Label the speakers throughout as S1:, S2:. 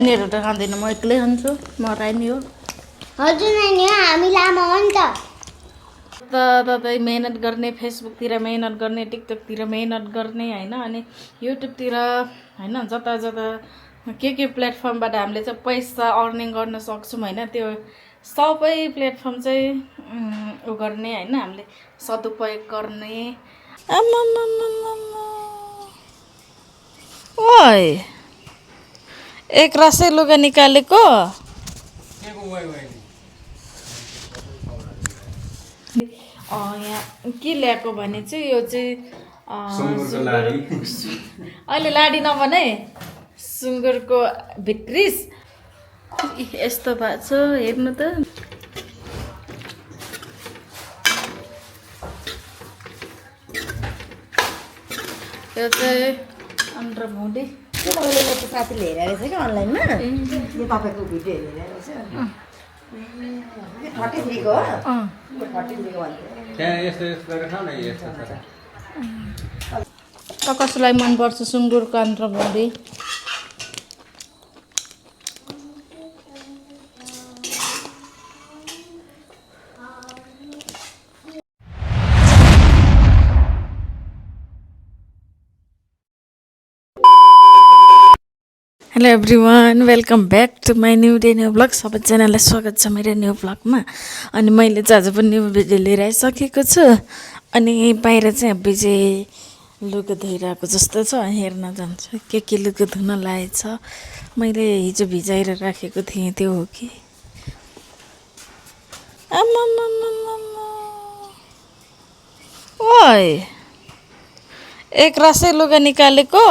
S1: निहरू त खाँदैन म एक्लै खान्छु मराइ नि हो
S2: हजुर नानी हो हामी लामा हो नि
S1: तपाईँ मेहनत गर्ने फेसबुकतिर मेहनत गर्ने टिकटकतिर मेहनत गर्ने होइन अनि युट्युबतिर होइन जता जता के प्लेटफर्मबाट हामीले चाहिँ पैसा अर्निङ गर्न सक्छौँ होइन त्यो सबै प्लेटफर्म चाहिँ उ गर्ने होइन हामीले सदुपयोग गर्ने ओइ एक रासै लुगा निकालेको यहाँ के ल्याएको भने चाहिँ यो चाहिँ अहिले लाडी नभने सुँगुरको भित्रिस यस्तो भएको छ हेर्नु त यो चाहिँ अन्डर भुँडी
S2: साथीले हेरेर रहेछ क्या अनलाइनमा यो तपाईँको भिडियो हेरेर रहेछ 33 को हो 33 को
S1: त कसैलाई मनपर्छ सुँगुरको अन्डर भुँडी hello everyone welcome back to my new day new blog सबैजनालाई स्वागत छ मेरो न्यू ब्लगमा अनि मैले चाहिँ आज पनि न्यू भिडियो लिएर आइसकेको छु अनि बाहिर चाहिँ विजय लुगा धोइरहेको जस्तो छ हेर्न जान्छु के लुगा धुन लागेछ मैले हिजो भिजाएर राखेको थिएँ त्यो हो कि ओइ एक रासै लुगा निकालेको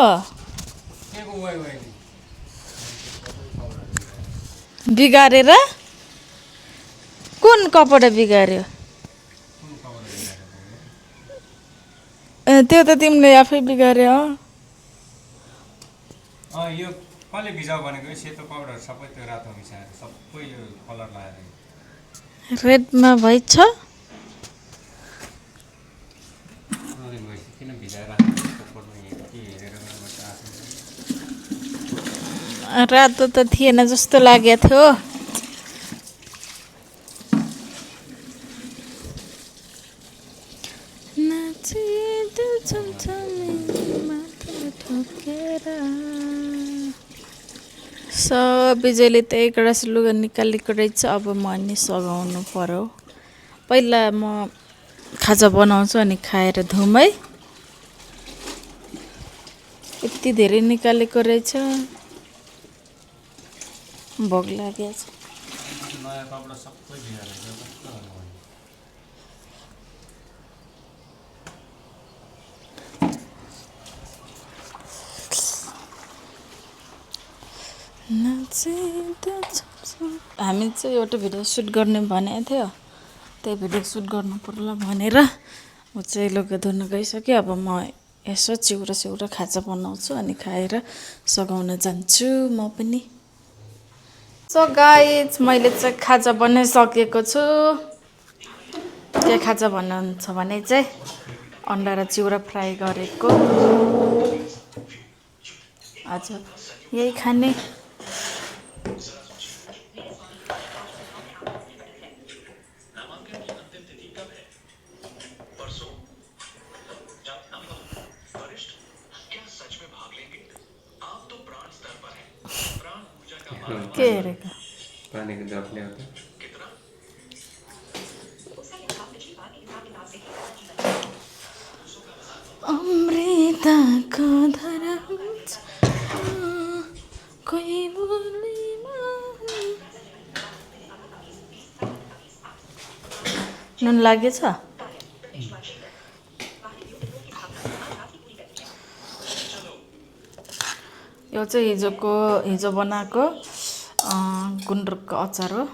S1: बिगारेर कुन कपडा बिगार्यो त्यो त तिमीले आफै बिगार्यो
S3: यो कसले भिजाउ भनेको सेतो पाउडर सबै त्यो रातो मिसाएर सबै यो कलर लगाएर
S1: रेडमा भइछ
S3: किन भिजाएर
S1: रातो त थिएन जस्तो लागेको थियो विजयले त एक रस लुगा निकालेको रहेछ अब म अनि सघाउनु पर्यो पहिला म खाजा बनाउँछु अनि खाएर धुम है यति धेरै निकालेको रहेछ भोग लागेको छ
S3: नयाँ कपडा सबै भिजाएर
S1: हामी चाहिँ एउटा भिडियो सुट गर्ने भनेको थियो त्यही भिडियो सुट गर्नु पर्ला भनेर म चाहिँ लुगा धुन गइसकेँ अब म यसो चिउरा खाजा बनाउँछु अनि खाएर सघाउन जान्छु म पनि सो गाइज मैले चाहिँ खाजा बनाइसकेको छु के खाजा भन्नुहुन्छ भने चाहिँ अन्डा र चिउरा फ्राई गरेको आज यही खाने के हेरेको
S3: पानीको जग ल्याउँदा
S1: अमृतको धारा कोही नुन लागेछ यो चाहिँ हिजो बनाएको गुन्द्रुकको अचार हो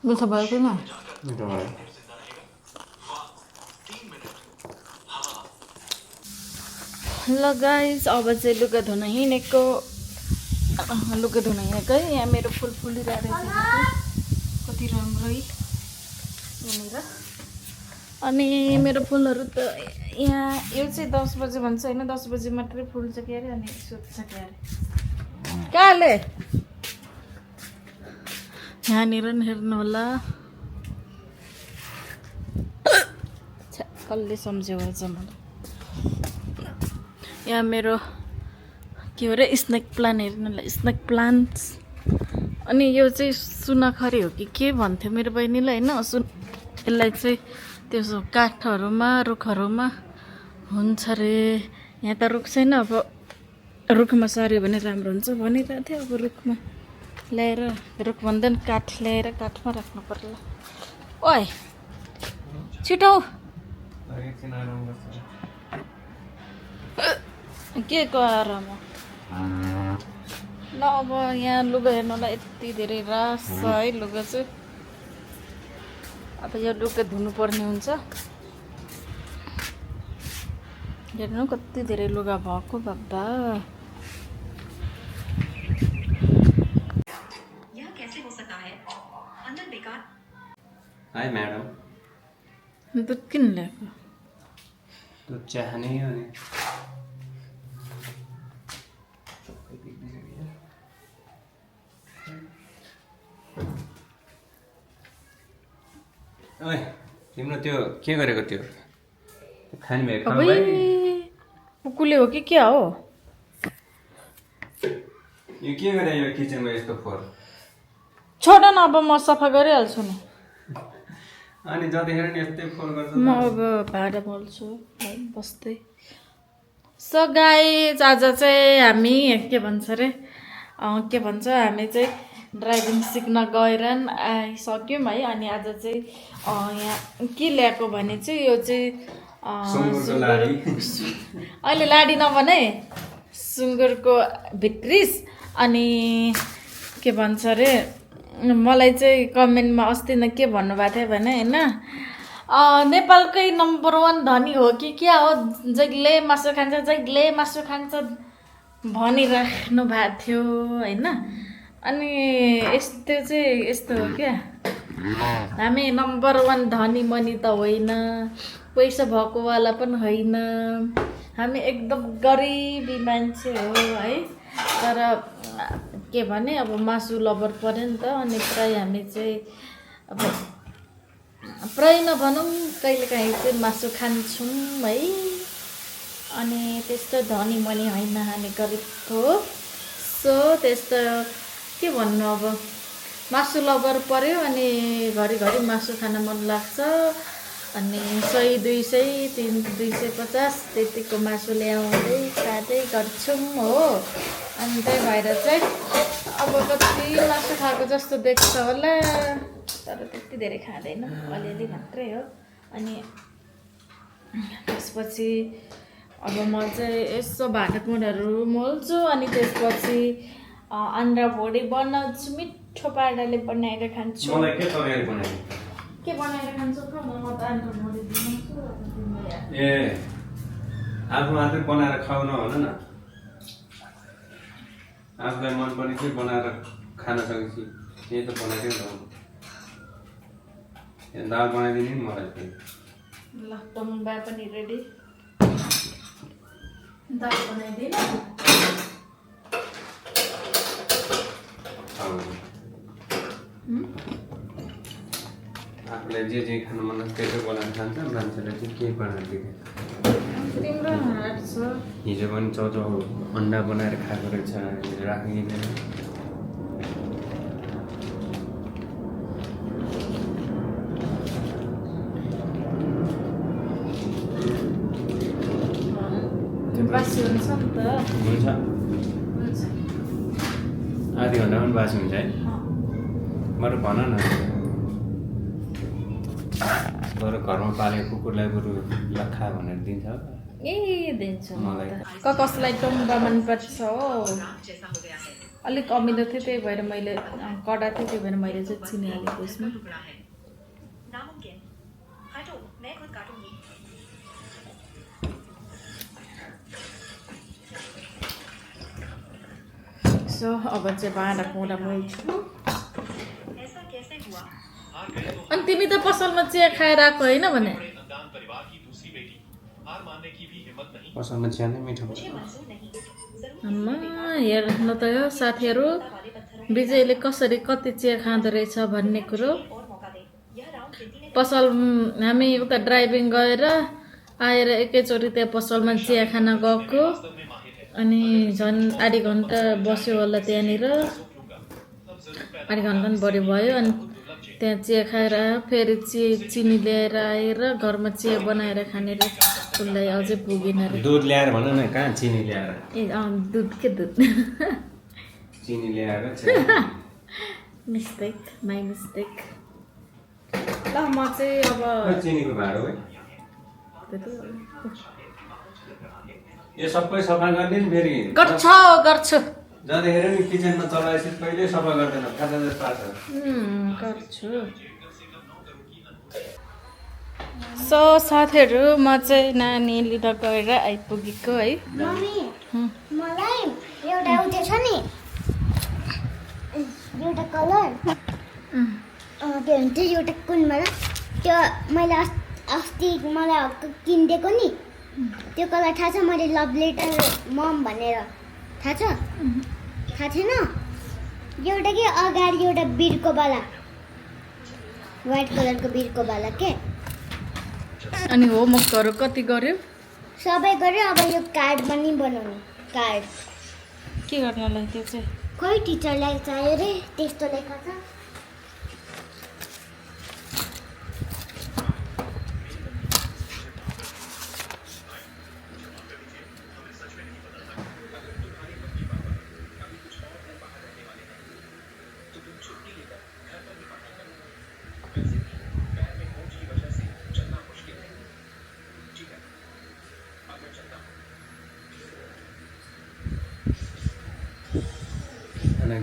S1: मिठो भयो कि न
S3: मिठो भयो
S1: ल गाइस अब चाहिँ लुगा धुन हिँडेको है यहाँ मेरो फुल फुलिरहेको छ कति राम्रो है यहाँनिर अनि मेरो फुलहरू त यहाँ यो चाहिँ 10 बजे भन्छ होइन 10 बजे मात्रै फुल्छ के अरे अनि सुत्छ के अरे कहाँले यहाँनिर नि हेर्नु होला कसले सम्झ्यो भएछ मलाई यहाँ मेरो के हो अरे स्नेक प्लान्ट हेर्नुलाई स्नेक प्लान्ट्स अनि यो चाहिँ सुनाखरी हो कि के भन्थ्यो मेरो बहिनीलाई होइन यसलाई चाहिँ त्यो काठहरूमा रुखहरूमा हुन्छ अरे यहाँ त रुख छैन अब रुखमा सार्यो भने राम्रो हुन्छ भनिरहेको थियो अब रुखमा ल्याएर रुख भन्दैन काठ ल्याएर काठमा राख्नु पर्ला ओए छिटो के गर म ल अब यहाँ लुगा हेर्नुलाई यति धेरै रास छ है लुगा चाहिँ अब यो लुगा धुनुपर्ने हुन्छ हेर्नु कति धेरै लुगा भएको बाबा
S3: हाई म्याडम
S1: दुध किन ल्याएको
S3: दुध चाहने अनि ओए तिम्रो त्यो के गरेको त्यो खाने भएको खाऊ भाइ
S1: कुकुरले हो कि क्या हो
S3: यो के गरे यो किचनमा यस्तो फोहोर
S1: छोड न अब म सफा गरिहाल्छु नि
S3: अनि जतिखेर नि यस्तै फोहोर गर्छ
S1: म अब भाडा बोल्छु है बस्दै सो गाइस आज चाहिँ हामी के भन्छ अरे हामी चाहिँ ड्राइभिङ सिक्न गएर आइसक्यौँ है अनि आज चाहिँ यहाँ के ल्याएको भने चाहिँ यो चाहिँ अहिले लाडी नभने सुँगुरको भित्रिस अनि के भन्छ अरे मलाई चाहिँ कमेन्टमा अस्ति नै के भन्नुभएको थियो भने होइन नेपालकै नम्बर 1 धनी हो कि क्या हो जहिले मासु खान्छ भनिराख्नु भएको थियो होइन अनि यस्तो हो क्या हामी नम्बर 1 धनी मनी त होइन पैसा भएकोवाला पनि होइन हामी एकदम गरिबी मान्छे हो है तर के भने अब मासु लभर पऱ्यो नि त अनि प्रायः हामी चाहिँ अब प्रायः नभनौँ कहिलेकाहीँ चाहिँ मासु खान्छौँ है अनि त्यस्तो धनी मनी होइन हामी गरिब हो सो त्यस्तो के भन्नु अब मासु लभर पऱ्यो अनि घरिघरि मासु खान मन लाग्छ अनि 100 200 250 त्यतिको मासु ल्याउँदै खाँदै गर्छौँ हो अनि त्यही भएर चाहिँ अब कति मासु खाएको जस्तो देख्छ होला तर त्यति धेरै खाँदैन अलिअलि मात्रै हो अनि त्यसपछि अब म चाहिँ यसो भाँडाकुँडाहरू मोल्छु अनि त्यसपछि अन्डा भोडी बनाउँछु मिठो पाराले बनाएर खान्छु
S3: मलाई के तरकारी बनायो
S1: के बनाएर खान्छु म त अन्डा भोडी बनाउँछु
S3: ए आफू मात्रै बनाएर खाऊ नभन न आफूलाई मन पर्ने के बनाएर खान सकेपछि त्यही त बनाइदियो नि दाल बनाइदिने नि मलाई पनि
S1: ल टम्बा पनि रेडी दाल बनाइदिनु
S3: आफूलाई जे खानु मन लाग्छ त्यो बनाएर खान्छ मान्छेलाई चाहिँ के बनाएर दिन्छ
S1: तिम्रो हात छ
S3: हिजो पनि चौचौ अन्डा बनाएर खाएको रहेछ हिजो राखिदिँदैन
S1: बासी हुन्छ नि त
S3: हुन्छ आधी घन्टा पनि बासी हुन्छ है बरु भन न बरु घरमा पालेको कुकुरलाई बरु लखा भनेर दिन्छ
S1: ए दिन्छु
S3: मलाई
S1: कसलाई टम्बा मनपर्छ हो अलिक अमिलो थियो त्यही भएर मैले कडा थियो त्यही भएर मैले चाहिँ चिनी हालेको यसमा सो अब चाहिँ भाँडा कुँडा मोल्छु अनि तिमी त पसलमा चिया खाएर आएको होइन भने
S3: पसलमा चिया नै मिठो हुन्छ
S1: आम्मा हेर्नु त यो साथीहरू विजयले कसरी कति चिया खाँदो रहेछ भन्ने कुरो पसल हामी उता ड्राइभिङ गएर आएर एकैचोटि त्यहाँ पसलमा चिया खान गएको अनि झन् आधी घन्टा बस्यो होला त्यहाँनिर आधी घन्टा पनि बढी भयो अनि त्यहाँ चिया खाएर फेरि चिनी ल्याएर आएर घरमा चिया बनाएर खाने रे उसलाई अझै पुगेन रे
S3: दुध ल्याएर भन न कहाँ चिनी ल्याएर
S1: ए दुध के दुध
S3: चिनी ल्याएर
S1: मिस्टेक माई मिस्टेक ल म चाहिँ अब
S3: चिनीको भाँडो है यो सबै सफा गरिदिनु फेरि
S1: गर्छु
S3: जहाँदेखि नि किचनमा चलाएपछि कहिले सफा गर्दैन खाजा जस्तो पार्छ
S1: गर्छु सो साथीहरू म चाहिँ नानी लिन गएर आइपुगेको है
S4: मलाई एउटा उयो छ नि एउटा कलर के भन्छ एउटा कुनबाट त्यो मैले अस्ति मलाई किनिदिएको नि त्यो कलर थाहा छ मैले लभ लेटर मम भनेर थाहा छ थाहा छैन एउटा के अगाडि एउटा बिर्कोवाला व्हाइट कलरको बिर्कोवाला के
S1: अनि होमवर्कहरू कति गर्यो
S4: सबै गऱ्यो अब यो कार्ड पनि बनाउनु कार्ड
S1: के गर्नलाई त्यो चाहिँ
S4: खोइ टिचरलाई चाहियो रे त्यस्तो लेखा छ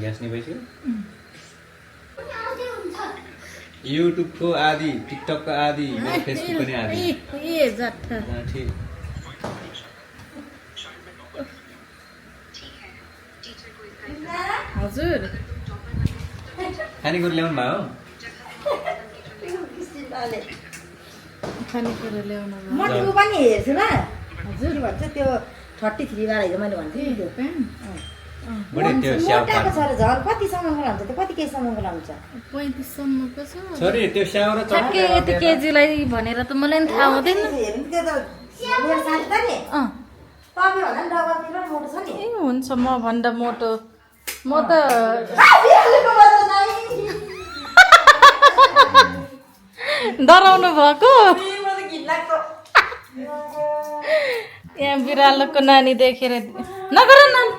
S3: ग्यास नि भइसक्यो युट्युबको आदि टिकटकको आदि फेसबुकको नि आदि
S1: ए जट्ठा
S3: ठिक
S1: हजुर
S3: खानेकुरा ल्याउनु भयो
S1: खानेकुरा ल्याउनु
S2: म त्यो पनि हेर्छु ल
S1: हजुर
S2: भन्छ त्यो 33 वाला हिजो मैले भन्थेँ नि त्यो
S3: बढी त्यो स्याउ
S2: मोटाको छ र झन् कतिसम्मको लान्छ त्यो कति केजीसम्मको लान्छ
S1: 35 सम्मको छ
S3: छोरी त्यो स्याउ र
S1: ठ्याक्कै यति केजीलाई भनेर त मलाई पनि थाहा हुँदैन
S2: हेर्नु त्यो त मेरो साथी त नि तपाईँ होला नि डबल किलो मोटो छ नि
S1: ए हुन्छ म भन्दा मोटो म त डराउनु भएको यहाँ बिरालोको नानी देखेर नगर नानी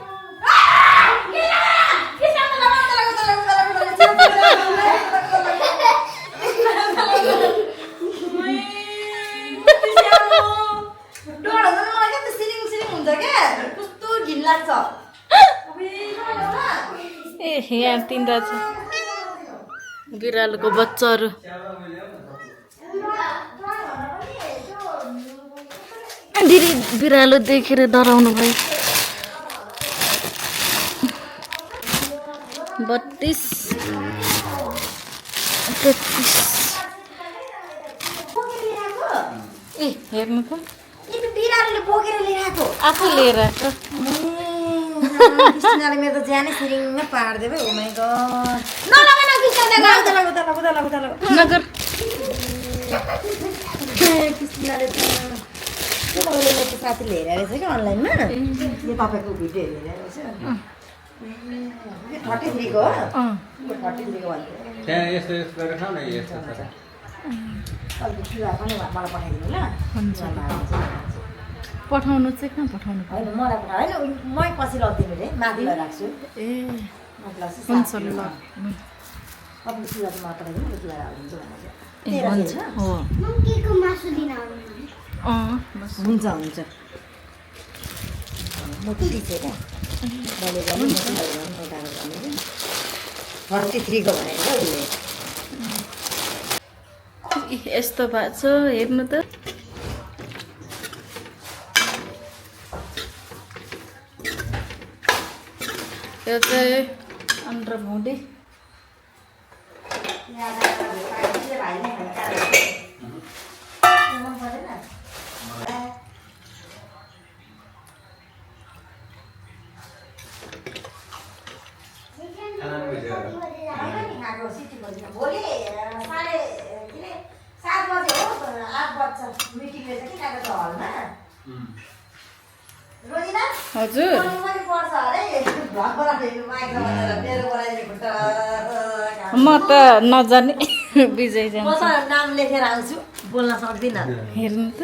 S1: ए यहाँ तिनवटा छ बिरालोको बच्चाहरू दिदी बिरालो देखेर डराउनु भयो 32 33 ए हेर्नु त
S2: बिरालोले बोकेर लिएर आएको
S1: आफू लिएर आएको
S2: कृष्णले मेरो त ज्यानै सिरिङमै पारिदियो भाइ ओ माइ गड नलगा न कृष्णले
S1: नगर
S2: कृष्णले त त्यो तपाईँले मेरो साथीले हेरेर रहेछ कि अनलाइनमा यो तपाईँको भिडियो हेरेर रहेछ 33 को हो 33 को भन्थ्यो
S3: त्यहाँ यस्तो यस्तो गरेर खाऊ न यस्तो
S2: अलिक चुरा पनि मलाई पठाइदिनु ल
S1: हुन्छ पठाउनु चाहिँ कहाँ पठाउनु
S2: होइन मलाई पठाउ होइन मै पछि लगिदिनु रे माथि राख्छु
S1: ए
S2: माथि
S1: हुन्छ ल
S2: तपाईँ चुरा चाहिँ मलाई पठाइदिनु ल चुरा हालिदिन्छु
S1: ए हुन्छ हो
S4: मङ्कीको मासु दिन आउनु
S1: बस
S2: हुन्छ मोटी चाहिँ क्या मैले 43 को भनेको उसले।
S1: यस्तो भएको छ हेर्नु त। यो चाहिँ अन्डर भुँडी।
S2: भोलि 7:30 बजे हो 8 बज्छ मिटिङ रहेछ कि कागज हलमा रोजिना
S1: हजुर
S2: पनि पर्छ अरे घरबाट माइक्रो मेरो बोलाइदिएको त
S1: म त नजाने विजय
S2: म
S1: जान्छ।
S2: त नाम लेखेर आउँछु बोल्न सक्दिनँ।
S1: हेर्नु त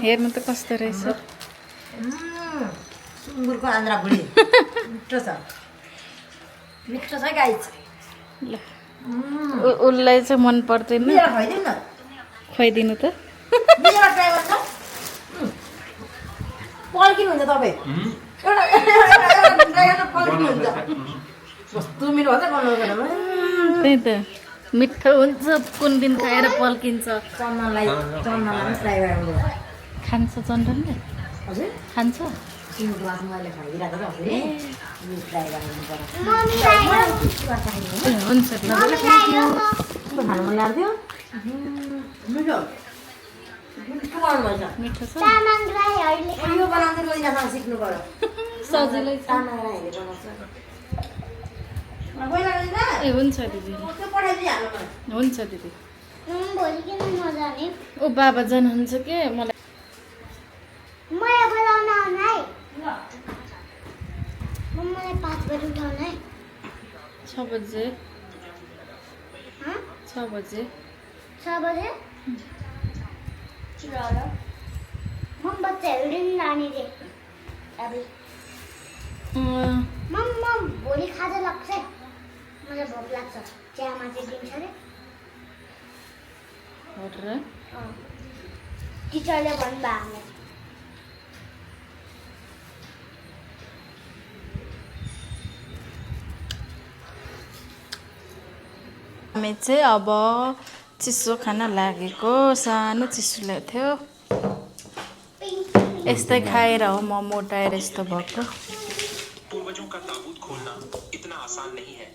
S1: हेर्नु त कस्तो रहेछ।
S2: सुँगुरको आन्द्रा भुँडी मिठो छ गाइस।
S1: ल उसलाई चाहिँ मन पर्दैन।
S2: मेरो खुवाइदिनु न
S1: खुवाइदिनु त।
S2: मेरो ट्राई गर्छ पल्किनुहुन्छ तपाईँ एउटा पल्किनुहुन्छ कस्तो मिठो भन्छ गर्नु
S1: त्यही त मिठो हुन्छ कुन दिन खाएर पल्किन्छ।
S2: चन्दनलाई ट्राई गर्नु
S1: खान्छ चन्दनले
S2: हजुर
S1: खान्छ।
S2: तिम्रो ग्लास मैले खाइदिरहेको छ हजुर ट्राई गर्नु पर्छ।
S1: हुन्छ ल
S2: खानु मन लाग्थ्यो मिठो मिठो गर्नुभएछ
S1: मिठो छ
S4: तामाङ राईहरूले
S2: यो बनाउँदै रोइनासँग सिक्नु पर्यो।
S1: सजिलै छ।
S2: तामाङ राईहरूले बनाउँछ गइरहेको छैन?
S1: ए हुन्छ दिदी
S2: त्यो पठाइदिइहाल्नु मलाई।
S1: हुन्छ दिदी।
S4: भोलि किन नजाने
S1: ऊ बाबा जानुहुन्छ के मलाई
S4: मलाई बोलाउन आउनु है मलाई 5 बजी उठाउनु है
S1: 6 बजे
S4: हँ
S1: 6 बजे
S4: 6 बजे ल ल म बच्चाहरू पनि लाने रे अब मम्मा भोलि खाजा लाग्छ है मलाई भोक लाग्छ चियामा चाहिँ दिन्छ रे
S1: हजुर
S4: टिचरले भन्नुभयो हामीलाई
S1: हामी चाहिँ अब चिसो खाना लागेको सानो चिसो ल्याएको थियो यस्तै खाएर हो म मोटाएर यस्तो भएको।
S5: पूर्वजों का ताबूत खोलना इतना आसान नहीं है।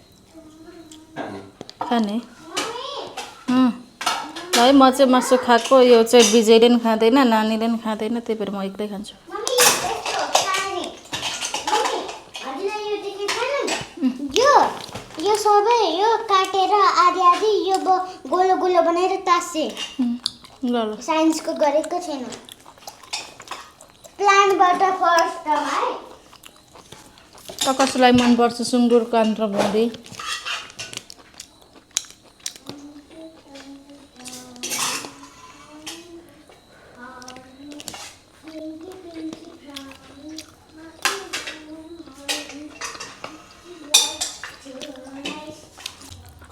S1: खाने है म चाहिँ मासु खाएको यो चाहिँ विजयले पनि खाँदैन नानीले पनि खाँदैन त्यही भएर म एक्लै खान्छु।
S4: मम्मी यस्तो खाने मम्मी हजुरलाई यो देखेको छैन यो सबै यो काटेर आधी आधी यो गोलो गोलो बनाएर तासे
S1: ल ल
S4: साइन्सको गरेको छैन प्लान्टबाट फर्स्टमा है
S1: त कसैलाई मनपर्छ सुँगुरको आन्द्रा भुँडी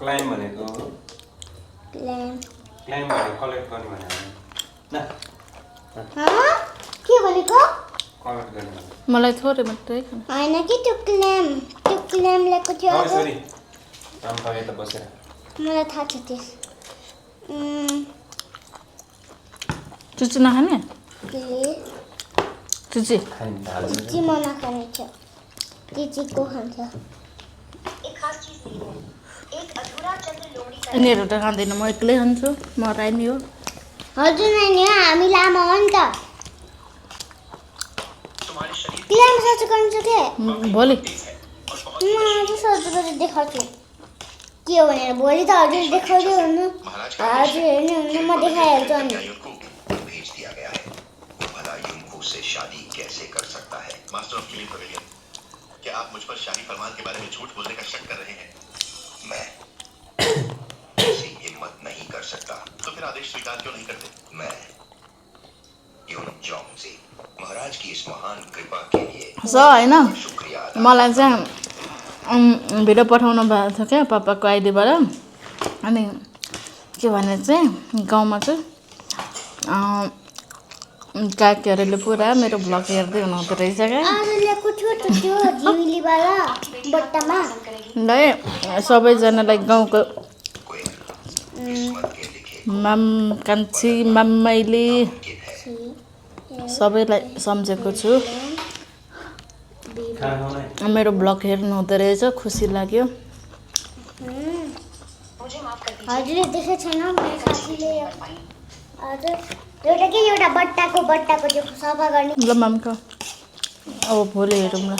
S3: क्लाइम भनेको
S4: प्लान्ट
S3: क्लाइम भनेको कलेक्ट गर्ने भनेको
S4: के भनेको
S3: कलेक्ट गर्ने भनेको
S1: मलाई थोरै मात्रै खानु
S4: होइन कि त्यो क्ल्याम ल्याएको थियो अब
S3: सरी राम तपाईँ त बसेर
S4: मलाई थाहा छ त्यस
S1: चुची नखाने
S4: प्लिज
S1: चुची
S4: चिची म नखाने थियो चिचीको खान्छ
S1: यिनीहरू त खाँदैन म एक्लै खान्छु म रानी हो।
S4: हजुर नानी हो हामी लामा हो नि त क्ल्याम सर्च गर्नु छ के
S1: भोलि
S4: म आज सर्च गरेर देखाउँछु के हो भनेर भोलि त हजुर देखाउँदै हुनु हजुर हेर्नु हुनु म देखाइहाल्छु अनि
S5: उनको भेज दिया गया है वो भला युंगकू से शादी कैसे कर सकता है। मास्टर ऑफ फिल्म पवेलियन, क्या आप मुझ पर शाही फरमान के बारे में झूठ बोलने का शक कर रहे हैं? मैं ऐसी हिम्मत नहीं कर सकता। तो फिर आदेश स्वीकार क्यों नहीं करते? मैं यून जोंगजी महाराज की इस महान कृपा के लिए
S1: छ होइन
S5: शुक्रिया
S1: मलाई चाहिँ भिडियो पठाउनु भएको थियो क्या पापाको आइडीबाट अनि के भने चाहिँ गाउँमा चाहिँ काकीहरूले पुरा मेरो ब्लग हेर्दै हुनुहुँदो रहेछ क्या
S4: आज ल्याएको छु त त्यो झिमिलीवाला बट्टामा
S1: ल सबैजनालाई गाउँको माम कान्छी माम्माइले सबैलाई सम्झेको छु मेरो ब्लग हेर्नु हुँदो रहेछ खुसी लाग्यो
S4: हजुरले देखेको छैन मेरो साथीले हजुर एउटा के एउटा बट्टाको त्यो सफा गर्ने
S1: ल मामका अब भोलि हेरौँ ल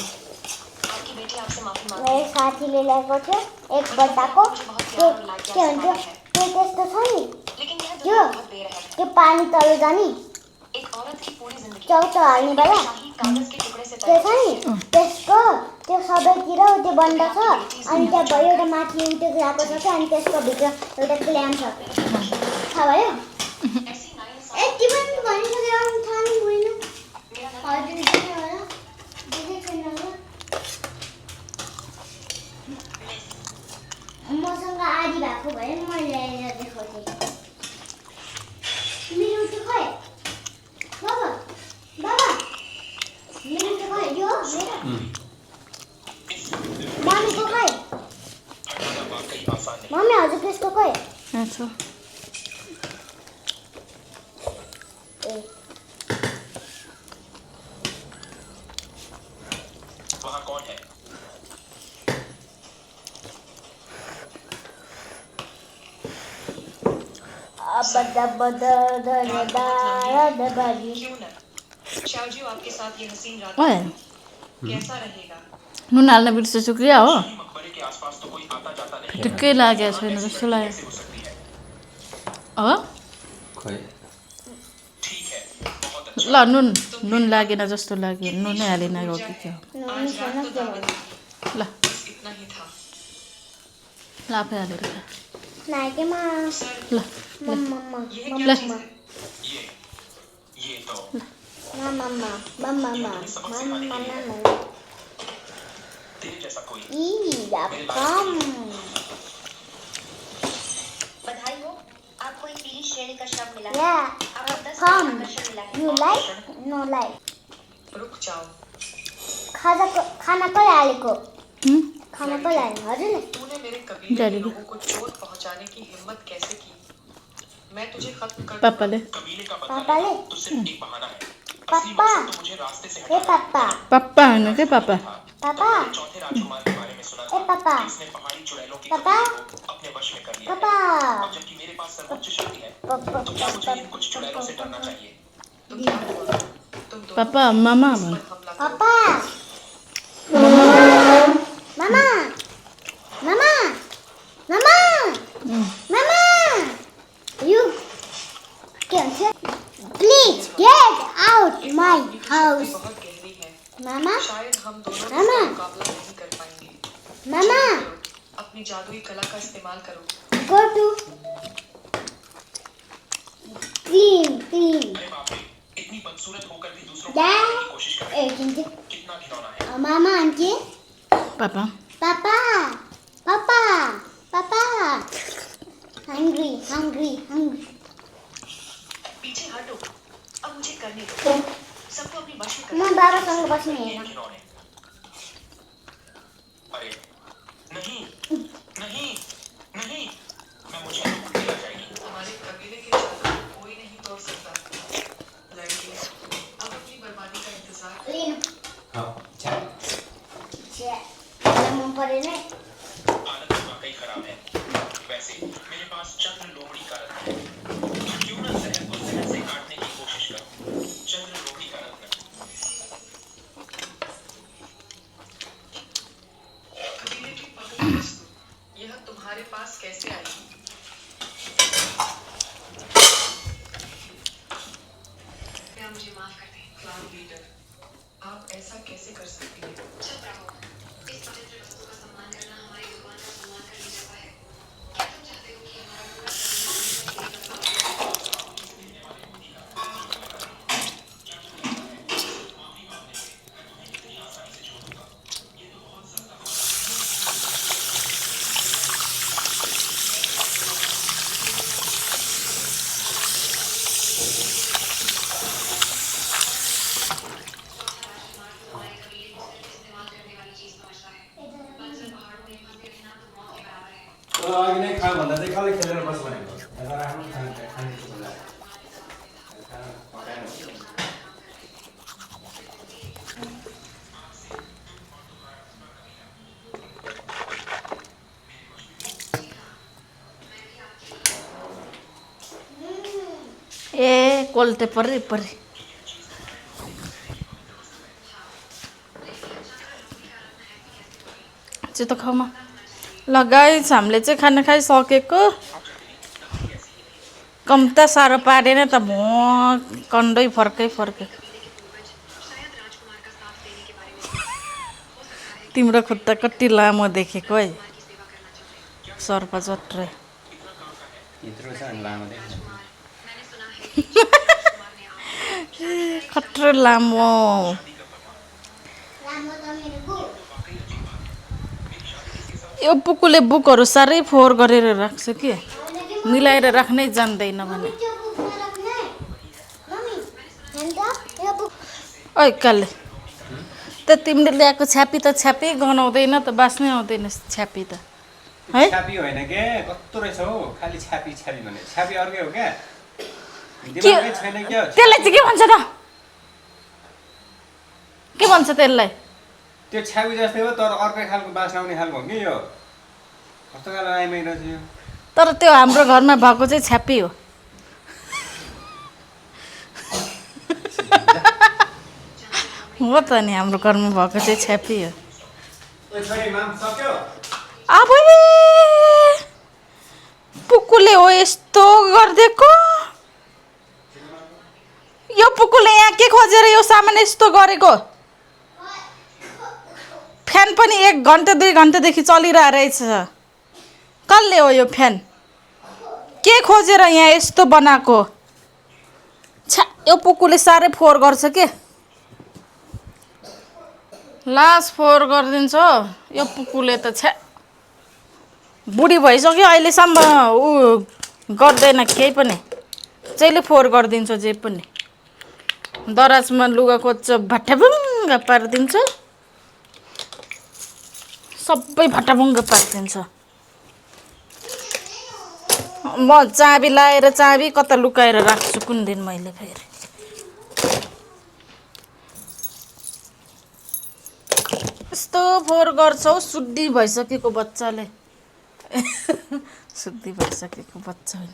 S4: मेरो साथीले ल्याएको थियो एक बट्टाको त्यो के भन्छ त्यो त्यस्तो छ नि त्यो पानी तल जाने चौतो हाल्ने बेला त्यो छ नि त्यसको त्यो सबैतिर त्यो बन्द छ अनि त्यहाँ भयो एउटा माथि उल्टो गएको छ कि अनि त्यसको भित्र एउटा क्ल्याम छ थाहा भयो यति पनि भनिसक्यो थाहा नि भएन हजुर देखेँ होला देखेको छैन होला मसँग आधी भएको भए म ल्याएर देखाउँथेँ मेरो त्यो खै बाबा बाबा मेरो त्यो खै यो मेरो मम्मीको खै मम्मी हजुर त्यसको खै
S1: अच्छा
S5: वहाँ कौन है?
S6: शाहजी आपके साथ ये हसीन रात
S1: ओए
S6: कैसा रहेगा?
S1: नुन हाल्न बिर्सेछु क्या हो
S5: मकबरे के आसपास तो कोई आता जाता नहीं
S1: ठिक्कै लागेको छैन जस्तो लाग्यो हो
S5: ठीक है बहुत अच्छा
S1: ल नुन नुन लागेन जस्तो लाग्यो नुनै हालिन हो कि क्या हो
S6: आज रात तो दावत थी,
S1: ल
S6: बस इतना ही था।
S1: ल आफै हालेर खा
S4: नाइकेमा
S1: ल
S4: मम्मा
S6: ये
S1: ल
S6: क्या चीज़ है?
S5: ये तो
S4: मम्मा
S5: तेरे जैसा कोई
S4: कम
S7: बधाई हो, आपको एक पीली श्रेणी का शव मिला है।
S4: या
S7: आपको 10
S4: कम
S7: आकर्षण मिला है।
S4: यु लाइक नो लाइक
S6: रुक जाओ,
S4: खाना कसले हालेको खाना कसले हाल्नु हजुरले
S6: तूने मेरे कबीले के लोगों को चोट पहुंचाने की हिम्मत कैसे की? मैं तुझे खत्म कर दूंगा।
S1: पापाले
S5: कबीले का
S4: पापाले
S5: तो सिर्फ एक बहाना है
S4: पापा
S5: तो मुझे रास्ते से
S4: ए पापा
S1: पापा होइन के पापा
S4: पापा
S5: चौथे राजकुमार के बारे में सुना
S4: ए पापा
S5: कि उसने पहाड़ी चुड़ैलों की
S4: पापा
S5: कबीले को अपने वश में कर लिया
S4: पापा
S5: अब जबकि मेरे पास सर्वोच्च शक्ति है तो क्या मुझे इन कुछ चुड़ैलों से डरना चाहिए
S6: तो क्या हुआ? तुम दोनों
S1: पापा मामा
S6: इस
S1: भन
S6: पर हमला करो।
S4: पापा मामा मामा मामा मामा यु के भन्छ please get out my house
S6: बहुत गहरी है,
S4: मामा
S6: शायद हम दोनों
S4: मामा।
S6: इसका मुकाबला नहीं कर पाएंगे।
S4: मामा
S6: अपनी जादुई कला का इस्तेमाल करो।
S4: go to clean
S5: अरे बाप रे इतनी बदसूरत होकर भी दूसरों को
S4: Dad.
S5: मारने की कोशिश कर रही है
S4: ए
S5: कितना घिनौना है
S4: मामा आन्टी
S1: पापा
S4: पापा पापा पापा hungry
S6: पीछे हटो, अब मुझे करने दो। सबको अपनी वश में
S4: म
S6: करो।
S4: बाबासँग बस्ने होइन
S5: घिनौने अरे नहीं नहीं नहीं मैं मुझे उल्टी आ जाएगी
S6: हमारे कबीले के जादू को कोई नहीं तोड़ सकता। लड़की, अब अपनी बर्बादी का इंतजार कर।
S4: लिनु छे मन परेन
S5: हालत वाकई खराब है वैसे मेरे पास चंद्र लोमड़ी का रत्न है क्यों ना जहर को जहर से काटने की कोशिश करूं चंद्र लोमड़ी का रत्न
S6: कबीले की पवित्र वस्तु, यह तुम्हारे पास कैसे आई? क्या मुझे माफ कर दें, क्लान लीडर। आप ऐसा कैसे कर सकती हैं? चुप रहो। इस पवित्र वस्तु का सम्मान करना हमारी भगवान का सम्मान करने जैसा है। क्या तुम चाहते हो कि हमारा पूरा
S3: अघि नै खा भन्दा चाहिँ कसले खेलेर बस भनेको यता राख्नु खाने भन्दा
S1: ए कोल्टे पर्रि चाहिँ त खाउमा ल गाइस हामीले चाहिँ खाना खाइसकेको कम्ता साह्रो पारेन त म कन्डै फर्कै तिम्रो खुट्टा कति लामो देखेको है सर्प जत्रै
S3: यत्रो छ अनि लामो
S1: खत्रो लामो यो पुकुले बुकहरू साह्रै फोहोर गरेर राख्छ कि मिलाएर राख्नै जान्दैन भने ओइ काले त तिमीले ल्याएको छ्यापी त छ्यापी गनाउँदैन त बास्नै आउँदैन छ्यापी त है
S3: छ्यापी होइन के कस्तो रहेछ हौ खालि छ्यापी भने छ्यापी अर्कै हो क्या
S1: के
S3: छैन क्या
S1: त्यसलाई चाहिँ के भन्छ त के भन्छ त्यसलाई
S3: त्यो छ्यापी जस्तै हो तर अर्कै खालको बास्ना आउने खालको हो कि यो कस्तो खालको आइमाइरहेछ यो
S1: तर त्यो हाम्रो घरमा भएको चाहिँ छ्यापी हो हो त नि हाम्रो घरमा भएको चाहिँ छ्यापी हो अब पुकुले हो यस्तो गरिदिएको यो पुकुले यहाँ के खोजेर यो सामान यस्तो गरेको फ्यान पनि 1 घन्टा 2 घन्टादेखि चलिरहेको रहेछ कसले हो यो फ्यान के खोजेर यहाँ यस्तो बनाएको छ्या यो पुकुले साह्रै फोहोर गर्छ के लास फोहोर गरिदिन्छ यो पुकुले त छ्या बुढी भइसक्यो अहिलेसम्म ऊ गर्दैन केही पनि जहिले फोहोर गरिदिन्छ जे पनि दराजमा लुगा कोच्छ भट्टाभुङ्ग पारिदिन्छ सबै भट्टाभुङ्ग पारिदिन्छ म चाबी लाएर चाबी कता लुकाएर राख्छु कुन दिन मैले फेरि यस्तो फोहोर गर्छौ सुड्डी भइसकेको बच्चाले सुड्डी भइसकेको बच्चा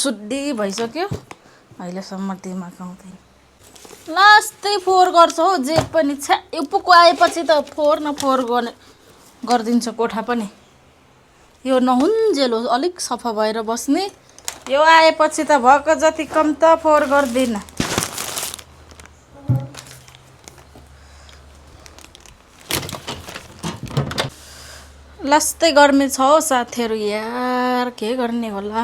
S1: सुड्डी भइसक्यो अहिलेसम्म दिमाग आउँदैन लास्टै फोहोर गर्छ हौ जे पनि छ्या यो पुकु आएपछि त फोहोर न फोहोर गरिदिन्छ कोठा पनि यो नहुन्जेल हो अलिक सफा भएर बस्ने यो आएपछि त भएको जति कम त फोहोर गर्दिन लास्टै गर्मी छ हौ साथीहरू यार के गर्ने होला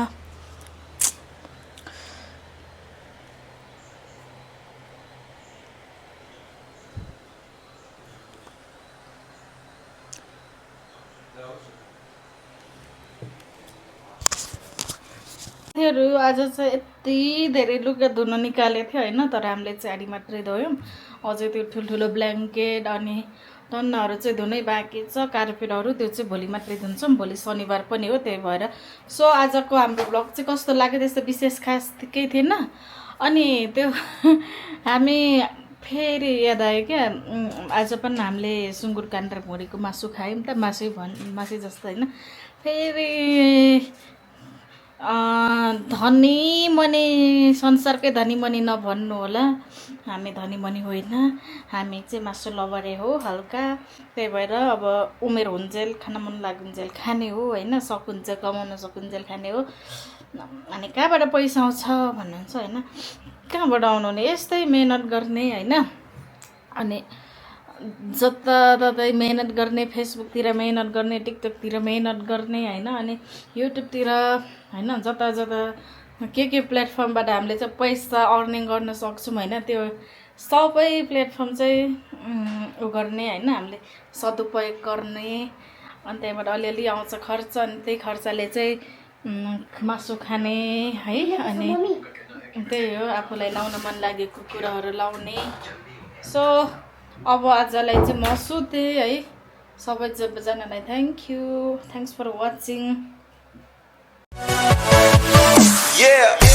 S1: आज चाहिँ यति धेरै लुगा धुन निकालेको थियो होइन तर हामीले चाडी मात्रै धोयौँ अझै त्यो ठुल्ठुलो ब्ल्याङ्केट अनि टन्नाहरू चाहिँ धुनै बाँकी छ कार्पेटहरू त्यो चाहिँ भोलि मात्रै धुन्छौँ भोलि शनिबार पनि हो त्यही भएर सो आजको हाम्रो ब्लग चाहिँ कस्तो लाग्यो त्यस्तो विशेष खास केही थिएन अनि त्यो हामी फेरि याद आयो क्या आज पनि हामीले सुँगुर काँक्रा भुँडीको मासु खायौँ त मासु जस्तो होइन फेरि धनी मनी संसारकै धनी मनी नभन्नु होला हामी धनी मनी होइन हामी चाहिँ मासु लभरे हो हल्का त्यही भएर अब उमेर हुन्जेल खान मन लाग्ुन्जेल खाने हो होइन सकुन्जेल कमाउन सकुन्जेल खाने हो अनि कहाँबाट पैसा आउँछ भन्नुहुन्छ होइन कहाँबाट आउनु नि यस्तै मेहनत गर्ने होइन अनि जताततै मेहनत गर्ने फेसबुकतिर मेहनत गर्ने टिकटकतिर मेहनत गर्ने होइन अनि युट्युबतिर होइन जता जता के प्लेटफर्मबाट हामीले चाहिँ पैसा अर्निङ गर्न सक्छौँ होइन त्यो सबै प्लेटफर्म चाहिँ उ गर्ने होइन हामीले सदुपयोग गर्ने अनि त्यहाँबाट अलिअलि आउँछ खर्च अनि त्यही खर्चले चाहिँ मासु खाने है अनि त्यही हो आफूलाई लाउन मन लागेको कुराहरू लाउने सो अब आजलाई चाहिँ म सुतेँ है सबैजनालाई थ्याङ्क्स फर वाचिङ
S8: Yeah.